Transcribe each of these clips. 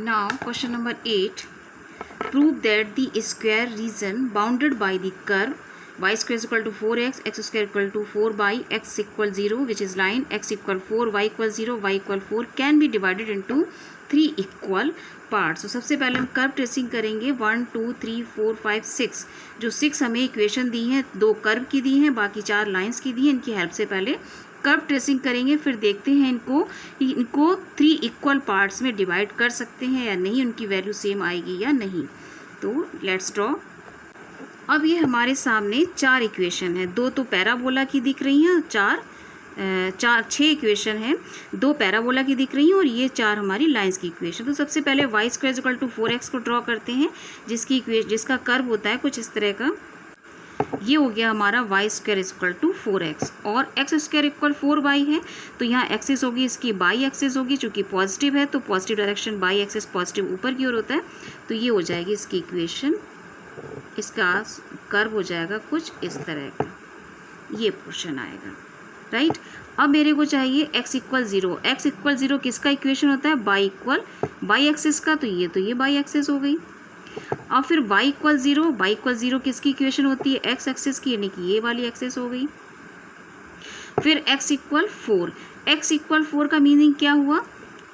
Now question number 8. Prove that the square region bounded by the curve y square is equal to 4x, x square equal to 4 by x equal 0, which is line x equal 4, y equal 0, y equal 4 can be divided into 3 equal parts. तो सबसे पहले हम curve tracing करेंगे 1 2 3 4 5 6। जो 6 हमें equation दी हैं, 2 curve की दी हैं, बाकी 4 लाइंस की दी हैं। इनकी हेल्प से पहले कर्व ट्रेसिंग करेंगे, फिर देखते हैं इनको 3 इक्वल पार्ट्स में डिवाइड कर सकते हैं या नहीं, उनकी वैल्यू सेम आएगी या नहीं। तो लेट्स ड्रॉ। अब ये हमारे सामने 4 इक्वेशन है, 2 तो पैराबोला की दिख रही हैं, 6 इक्वेशन है, 2 पैराबोला की दिख रही हैं और ये 4 हमारी लाइंस की इक्वेशन। तो सबसे पहले Y square equal to 4x को ड्रॉ करते हैं, जिसका कर्व होता है कुछ इस तरह का। ये हो गया हमारा Y square equal to 4x और एक्स स्क्वायर इक्वल 4y है। तो यहाँ एक्सिस होगी, इसकी बाई एक्सिस होगी, चूँकि पॉजिटिव है तो positive direction by axis positive ऊपर की ओर होता है। तो ये हो जाएगी इसकी इक्वेशन, इसका कर्व हो जाएगा कुछ इस तरह का, ये पोर्शन आएगा, राइट। अब मेरे को चाहिए x इक्वल 0। x इक्वल 0 किसका इक्वेशन होता है? बाई इक्वल बाई एक्सिस का। तो ये बाई एक्सिस हो गई। अब फिर y इक्वल 0, बाई इक्वल 0 किसकी इक्वेशन होती है? x एक्सिस की, यानी कि ये वाली एक्सिस हो गई। फिर x इक्वल 4। x इक्वल 4 का मीनिंग क्या हुआ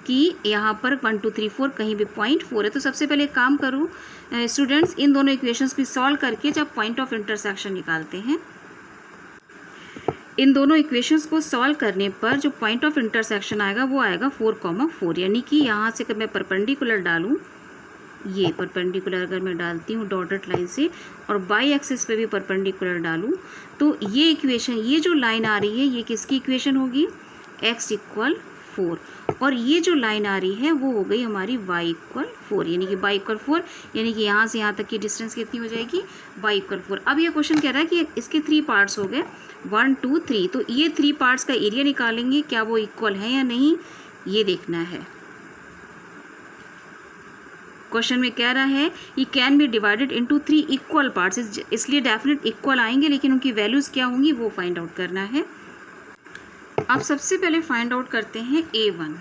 कि यहाँ पर 1 2 3 4 कहीं भी पॉइंट 4 है। तो सबसे पहले एक काम करूँ स्टूडेंट्स, इन दोनों इक्वेशंस को सॉल्व करके जब पॉइंट ऑफ इंटरसेक्शन निकालते हैं, इन दोनों इक्वेशंस को सॉल्व करने पर जो पॉइंट ऑफ इंटरसेक्शन आएगा वो आएगा 4,4। यानी कि यहाँ से अगर मैं परपेंडिकुलर डालूँ, ये परपेंडिकुलर अगर मैं डालती हूँ डॉटेड लाइन से और बाई एक्सिस पे भी परपेंडिकुलर डालूँ, तो ये इक्वेशन, ये जो लाइन आ रही है ये किसकी इक्वेशन होगी? x equal 4। और ये जो लाइन आ रही है वो हो गई हमारी y इक्वल 4, यानी कि y इक्वल 4, यानी कि यहाँ से यहाँ तक की डिस्टेंस कितनी हो जाएगी? y equal 4। अब ये क्वेश्चन कह रहा है कि इसके 3 पार्ट्स हो गए 1 2 3। तो ये 3 पार्ट्स का एरिया निकालेंगे, क्या वो इक्वल है या नहीं, ये देखना है। क्वेश्चन में कह रहा है ये can be divided into 3 equal parts, इसलिए डेफिनेट इक्वल आएंगे, लेकिन उनकी वैल्यूज़ क्या होंगी वो फाइंड आउट करना है। अब सबसे पहले फाइंड आउट करते हैं A1।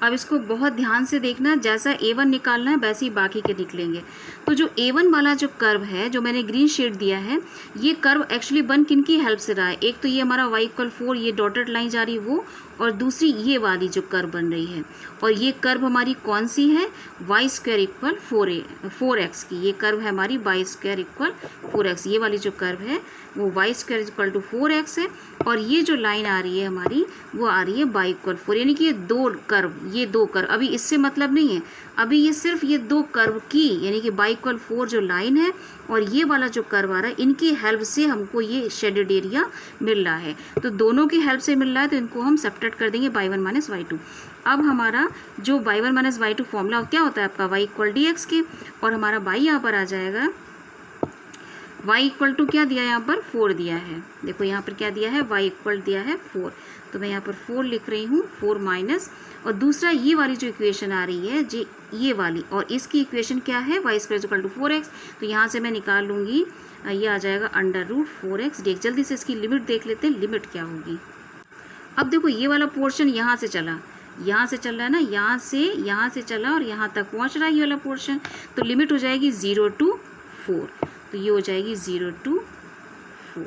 अब इसको बहुत ध्यान से देखना, जैसा A1 निकालना है वैसे ही बाकी के निकलेंगे। तो जो A1 वाला जो कर्व है, जो मैंने ग्रीन शेड दिया है, ये कर्व एक्चुअली बन किन की हेल्प से रहा है? एक तो ये हमारा y इक्वल 4, ये डॉटेड लाइन जा रही है वो, और दूसरी ये वाली जो कर्व बन रही है। और ये कर्व हमारी कौन सी है? वाई स्क्वायर इक्वल 4x की। ये कर्व है हमारी वाई स्क्वायर इक्वल 4x। ये वाली जो कर्व है वो Y square equal to 4x है, और ये जो लाइन आ रही है हमारी वो आ रही है वाई इक्वल 4। यानी कि ये दो कर्व, अभी इससे मतलब नहीं है, अभी ये सिर्फ ये 2 कर्व की, यानी कि वाई इक्वल 4 जो लाइन है और ये वाला जो कर्व आ रहा है, इनकी हेल्प से हमको ये शेडेड एरिया मिल रहा है। तो दोनों की हेल्प से मिल रहा है, तो इनको हम सब्ट्रैक्ट कर देंगे y1 माइनस y2। अब हमारा जो y1 माइनस y2 फॉर्मूला क्या होता है आपका? y इक्वल dx के, और हमारा y यहाँ पर आ जाएगा, y इक्वल टू क्या दिया है यहाँ पर? 4 दिया है। देखो यहाँ पर क्या दिया है? y इक्वल दिया है 4। तो मैं यहाँ पर 4 लिख रही हूँ, 4 माइनस, और दूसरा ये वाली जो इक्वेशन आ रही है जी, ये वाली, और इसकी इक्वेशन क्या है? y square equal to 4x। तो यहाँ से मैं निकाल लूँगी, ये आ जाएगा √4x dx। जल्दी से इसकी लिमिट देख लेते हैं, लिमिट क्या होगी। अब देखो ये वाला पोर्शन यहाँ से चला है ना, यहाँ से चला और यहाँ तक पहुँच रहा है ये वाला पोर्शन। तो लिमिट हो जाएगी 0 to 4। तो ये हो जाएगी 0 to 4।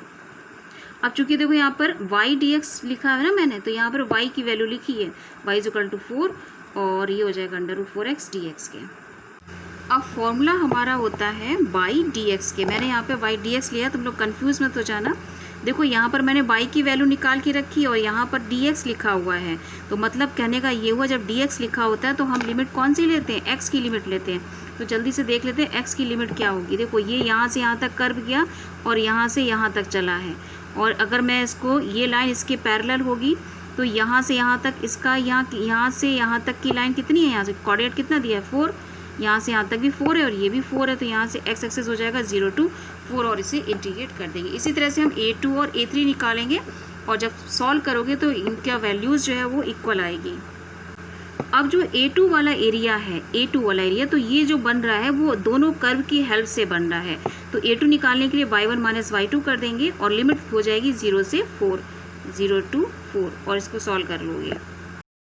अब चूंकि देखो यहाँ पर y dx लिखा है ना मैंने, तो यहाँ पर y की वैल्यू लिखी है y इक्वल टू 4, और ये हो जाएगा √4x dx के। अब फॉर्मूला हमारा होता है y dx के। मैंने यहाँ पे y dx लिया, तुम लोग कंफ्यूज मत हो जाना। देखो यहाँ पर मैंने y की वैल्यू निकाल के रखी और यहाँ पर dx लिखा हुआ है। तो मतलब कहने का ये हुआ, जब dx लिखा होता है तो हम लिमिट कौन सी लेते हैं? x की लिमिट लेते हैं। तो जल्दी से देख लेते हैं x की लिमिट क्या होगी। देखो ये यहाँ से यहाँ तक कर्व गया और यहाँ से यहाँ तक चला है, और अगर मैं इसको, ये लाइन इसके पैरेलल होगी, तो यहाँ से यहाँ तक इसका, यहाँ से यहाँ तक की लाइन कितनी है? यहाँ से कोऑर्डिनेट कितना दिया है? 4। यहाँ से यहाँ तक भी 4 है और ये भी 4 है, तो यहाँ से x एक्सिस हो जाएगा 0 to 4, और इसे इंटीग्रेट कर देंगे। इसी तरह से हम A2 और A3 निकालेंगे, और जब सॉल्व करोगे तो इनका वैल्यूज़ जो है वो इक्वल आएगी। अब जो A2 वाला एरिया है, तो ये जो बन रहा है वो दोनों कर्व की हेल्प से बन रहा है। तो A2 निकालने के लिए y1 माइनस y2 कर देंगे, और लिमिट हो जाएगी 0 से 4, 0 to 4, और इसको सॉल्व कर लोगे।